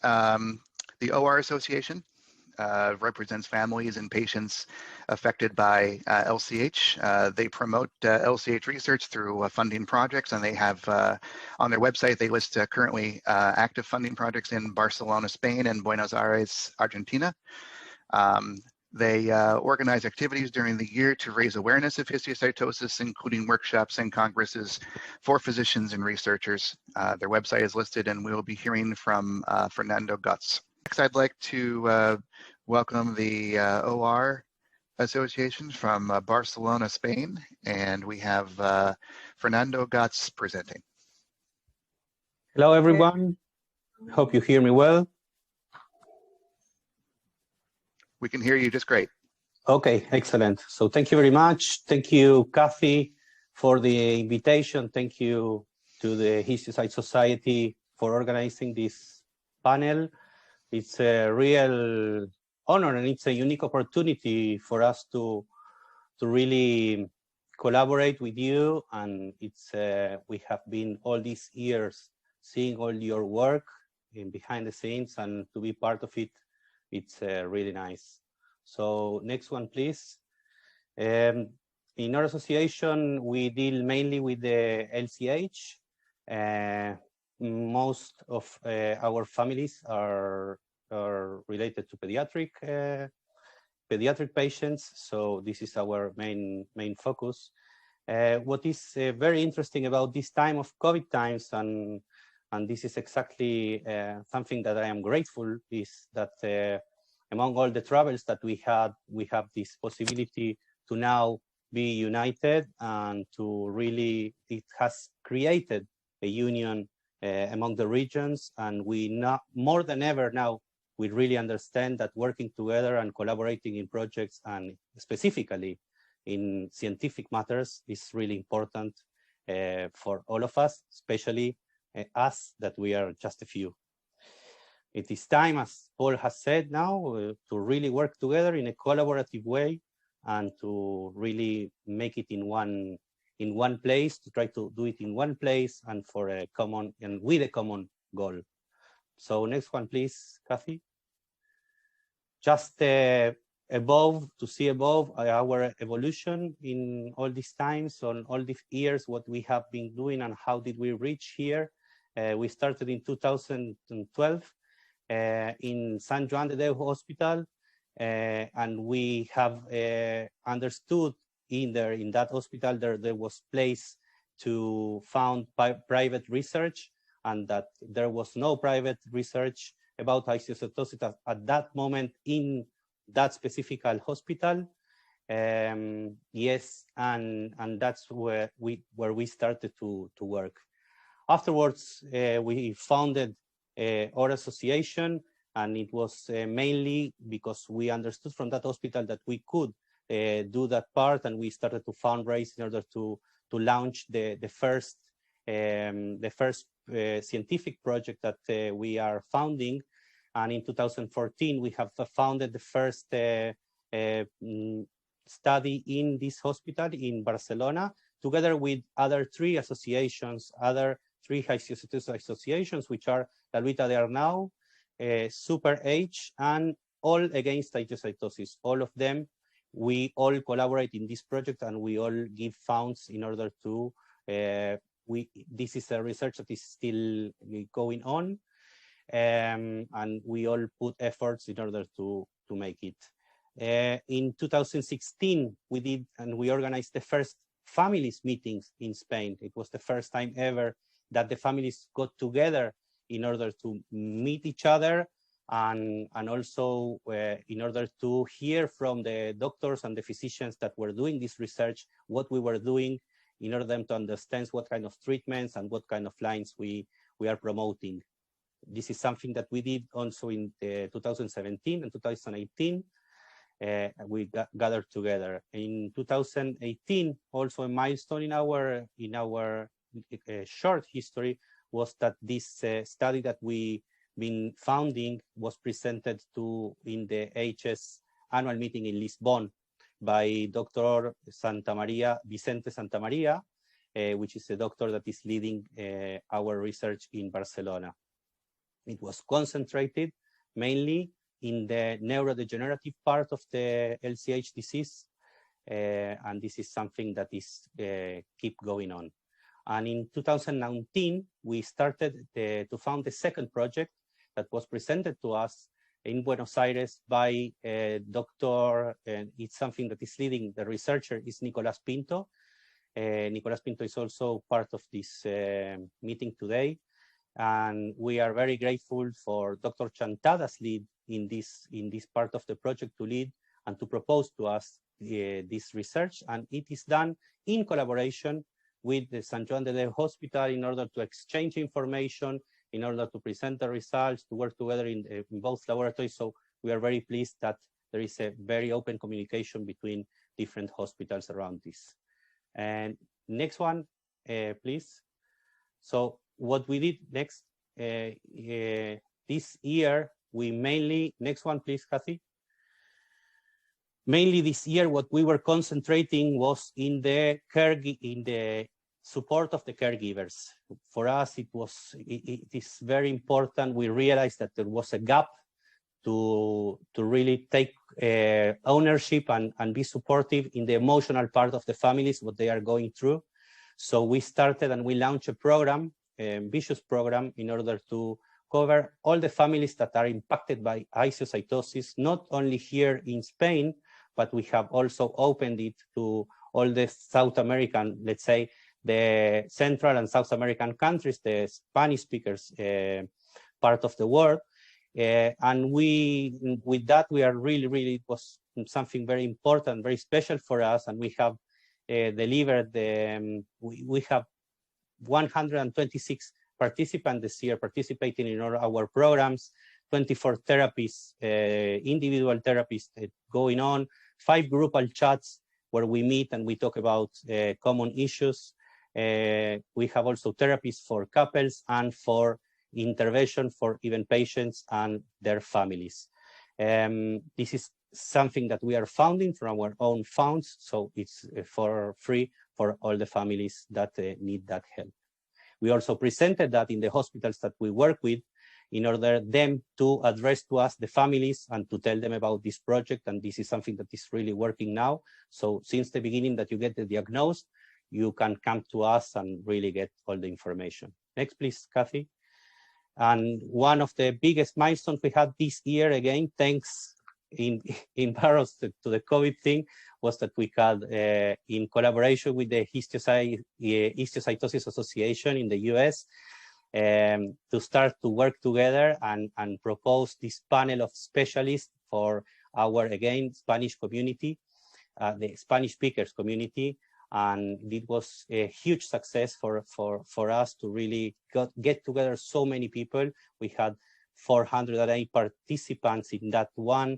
The OR Association represents families and patients affected by LCH. They promote LCH research through funding projects, and they have on their website, they list currently active funding projects in Barcelona, Spain, and Buenos Aires, Argentina. They organize activities during the year to raise awareness of histiocytosis, including workshops and congresses for physicians and researchers. Their website is listed, and we will be hearing from Fernando Gutz. Next, I'd like to welcome the OR Association from Barcelona, Spain, and we have Fernando Gutz presenting. Hello, everyone. Hope you hear me well. We can hear you just great. Okay, excellent. So thank you very much. Thank you, Kathy, for the invitation. Thank you to the Histiocyte Society for organizing this panel. It's a real honor and it's a unique opportunity for us to really collaborate with you. And it's we have been all these years seeing all your work in behind the scenes, and to be part of it, it's really nice. So next one, please. In our association, we deal mainly with the LCH. Most of our families are related to pediatric patients. So this is our main focus. What is very interesting about this time of COVID times, and this is exactly something that I am grateful, is that among all the travels that we have this possibility to now be united, and to really, it has created a union among the regions. And we not more than ever now, we really understand that working together and collaborating in projects, and specifically in scientific matters, is really important for all of us, especially us, that we are just a few. It is time, as Paul has said now, to really work together in a collaborative way, and to really make it in one place, to try to do it in one place, and for a common, and with a common goal. So next one, please, Kathy. Just above, to see above our evolution in all these times, on all these years, what we have been doing and how did we reach here. We started in 2012 in San Juan de Deus Hospital, and we have understood in that hospital there was place to found private research, and that there was no private research about Histiocitosis at that moment in that specific hospital. Yes, and that's where we started to work. Afterwards, we founded OR Association, and it was mainly because we understood from that hospital that we could do that part, and we started to fundraise in order to launch the first scientific project that we are founding. And in 2014, we have founded the first study in this hospital in Barcelona, together with other three associations, other three Histiocyte associations, which are La Lucha de Arnau, Super H, and All Against Histiocytosis. All of them, we all collaborate in this project, and we all give funds in order to, this is a research that is still going on, and we all put efforts in order to make it. In 2016, we did, and we organized the first families meetings in Spain. It was the first time ever that the families got together in order to meet each other, and also in order to hear from the doctors and the physicians that were doing this research, what we were doing, in order for them to understand what kind of treatments and what kind of lines we are promoting. This is something that we did also in 2017 and 2018. We gathered together. In 2018, also a milestone in our short history was that this study that we been founding was presented in the HS annual meeting in Lisbon by Dr. Vicente, which is a doctor that is leading our research in Barcelona. It was concentrated mainly in the neurodegenerative part of the LCH disease, and this is something that is keep going on. And in 2019, we started to found the second project that was presented to us in Buenos Aires by a doctor, and it's something that is leading the researcher is Nicolás Pinto. Nicolás Pinto is also part of this meeting today. And we are very grateful for Dr. Chantada's lead in this part of the project to lead and to propose to us this research. And it is done in collaboration with the San Juan de Dios Hospital in order to exchange information, in order to present the results, to work together in both laboratories. So we are very pleased that there is a very open communication between different hospitals around this. And next one, please. So what we did next, this year, we mainly, next one, please, Kathy. Mainly this year, what we were concentrating was in the support of the caregivers. For us, it is very important. We realized that there was a gap to really take ownership and be supportive in the emotional part of the families, what they are going through. So we started and we launched a program, ambitious program, in order to cover all the families that are impacted by histiocytosis, not only here in Spain, but we have also opened it to all the South American, let's say, the Central and South American countries, the Spanish speakers part of the world. And with that, we are really, it was something very important, very special for us. And we have delivered, we have 126 participants this year participating in all our programs, 24 therapies, individual therapies going on, 5 groupal chats where we meet and we talk about common issues. We have also therapies for couples and for intervention for even patients and their families. This is something that we are funding from our own funds, so it's for free for all the families that need that help. We also presented that in the hospitals that we work with in order them to address to us the families and to tell them about this project, and this is something that is really working now. So since the beginning that you get the diagnosis, you can come to us and really get all the information. Next, please, Kathy. And one of the biggest milestones we had this year, again, thanks in parallel to the COVID thing, was that we had, in collaboration with the Histiocyte Association in the US, to start to work together and propose this panel of specialists for our, again, Spanish community, the Spanish speakers community. And it was a huge success for us to really get together so many people. We had 408 participants in that one,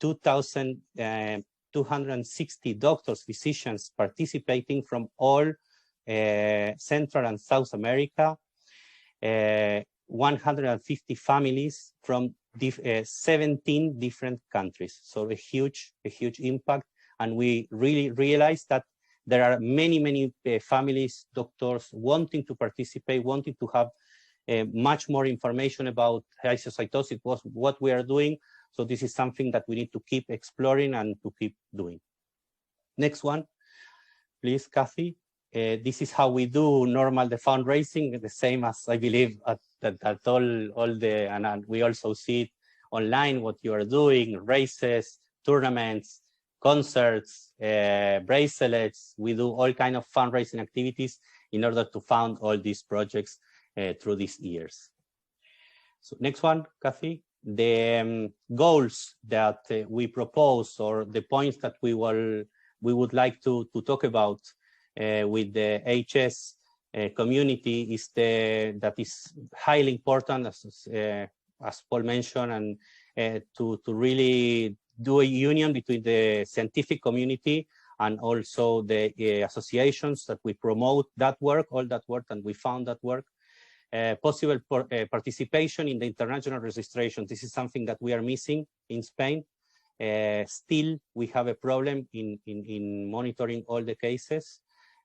2,260 doctors, physicians participating from all Central and South America, 150 families from 17 different countries. So a huge impact. And we really realized that there are many families, doctors wanting to participate, wanting to have much more information about histiocytosis, what we are doing. So this is something that we need to keep exploring and to keep doing. Next one, please, Kathy. This is how we do normal the fundraising, the same as I believe at all the, and we also see it online, what you are doing, races, tournaments, concerts, bracelets. We do all kind of fundraising activities in order to fund all these projects through these years. So next one, Kathy. The goals that we propose, or the points that we would like to talk about with the HS community is that is highly important, as Paul mentioned, and to really do a union between the scientific community and also the associations that we promote that work, all that work, and we found that work. Possible participation in the international registration. This is something that we are missing in Spain. Still, we have a problem in monitoring all the cases.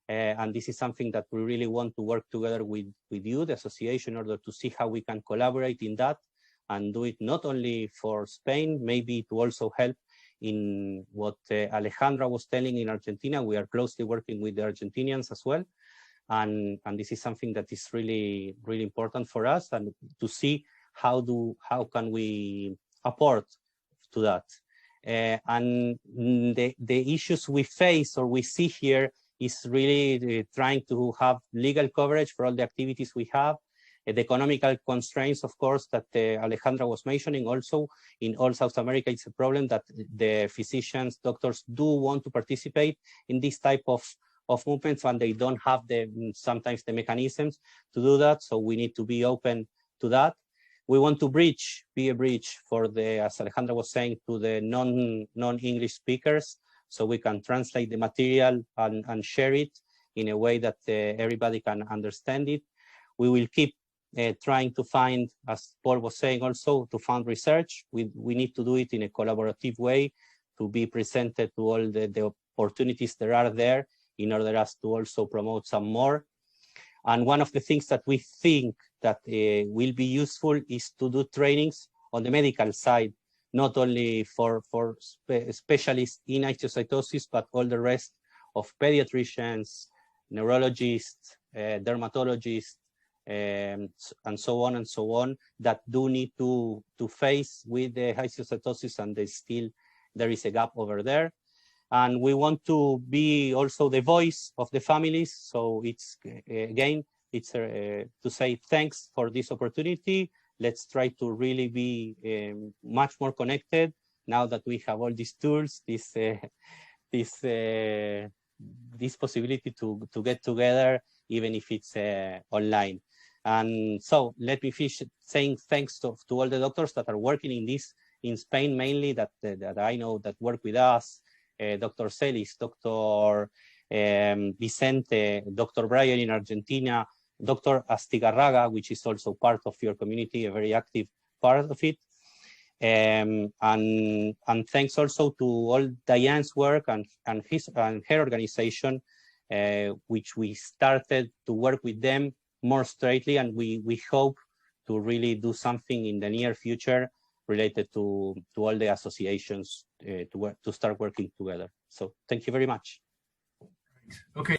And this is something that we really want to work together with you, the association, in order to see how we can collaborate in that and do it not only for Spain, maybe to also help in what Alejandra was telling in Argentina. We are closely working with the Argentinians as well. And this is something that is really, really important for us, and to see how can we support to that. And the issues we face or we see here is really trying to have legal coverage for all the activities we have. The economical constraints, of course, that Alejandra was mentioning. Also, in all South America, it's a problem that the physicians, doctors do want to participate in this type of movements, and they don't have sometimes the mechanisms to do that. So we need to be open to that. We want to be a bridge for as Alejandra was saying, to the non-English speakers, so we can translate the material and share it in a way that everybody can understand it. We will keep trying to find, as Paul was saying also, to fund research. We need to do it in a collaborative way to be presented to all the opportunities that are there in order us to also promote some more. And one of the things that we think that will be useful is to do trainings on the medical side, not only for specialists in histiocytosis, but all the rest of pediatricians, neurologists, dermatologists, and so on, that do need to face with the histiocytosis, and there is a gap over there. And we want to be also the voice of the families. So it's, again, it's to say thanks for this opportunity. Let's try to really be much more connected now that we have all these tools, this possibility to get together, even if it's online. And so let me finish saying thanks to all the doctors that are working in Spain mainly, that I know that work with us. Dr. Celis, Dr. Vicente, Dr. Brian in Argentina, Dr. Astigarraga, which is also part of your community, a very active part of it. And thanks also to all Diane's work and her organization, which we started to work with them more straightly, and we hope to really do something in the near future related to all the associations to start working together. So thank you very much. Okay.